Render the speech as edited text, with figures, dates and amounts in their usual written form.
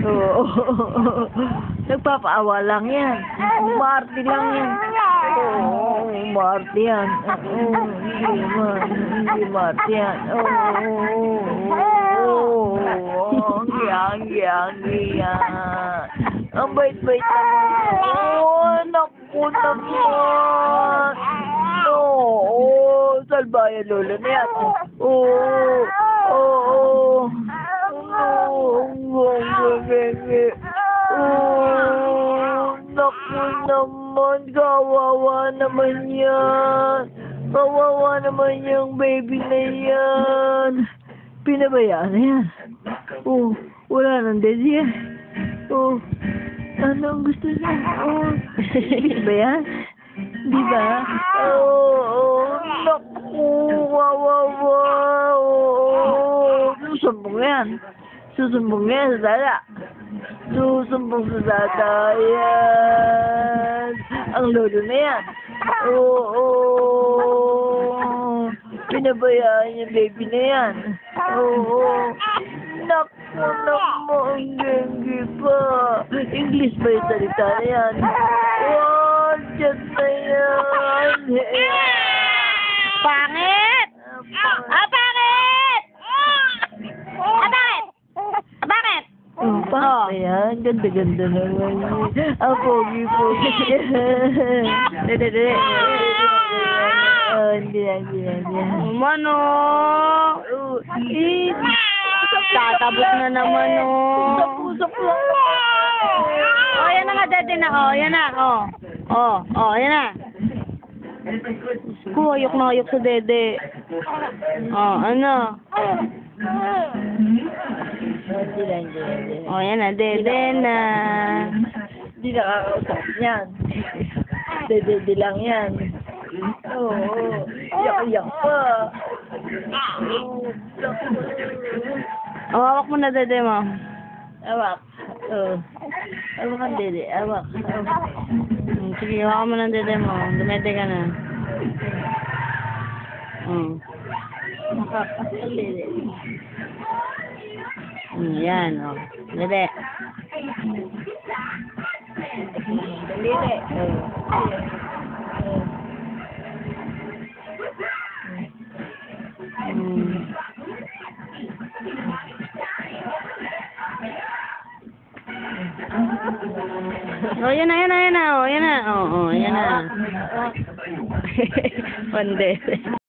Oo. Nagpapaawa lang yan. Umarte lang yan. Oo, umarte yan. Oo, hindi umarte yan. Oo, ang bait-bait naman. Oo, naku naman. Oo, salbayan lola na yan. Oo. Naku naman, kawawa naman yan. Kawawa naman yung baby na yan. Pinabayaan na yan. Wala nang daddy yan. Ano ang gusto niya? Ibig ba yan? Di ba? Naku, kawawa. Susumbong yan. Susumbong yan sa dada. Susumbong sa dada yan. Ang lolo na yan. Pinabayaan yung baby na yan. Naku naman, gengi pa. English ba yung salita na yan? Dyan na yan. Pangit! Pangit! Bakit? Bakit? Pa, ayan, ganda-ganda naman yun. Ang pogi-pogi. Dede. Hindi yan. Mano? Tatabot na naman, Usap lang. Yan na nga, dede na, yan na, yan na. Ayok na ayok sa dede. Ano? Yan na, dede na. Hindi nakakausap niyan. Dede lang yan. Iyak pa. Hawak mo na dede mo. Awak. Awak ang dede. Awak. Sige, hawak mo na dede mo. Dumede ka na. Nakakasal dede. Yan, dede. Dede. Yan na. Yan na. Pande.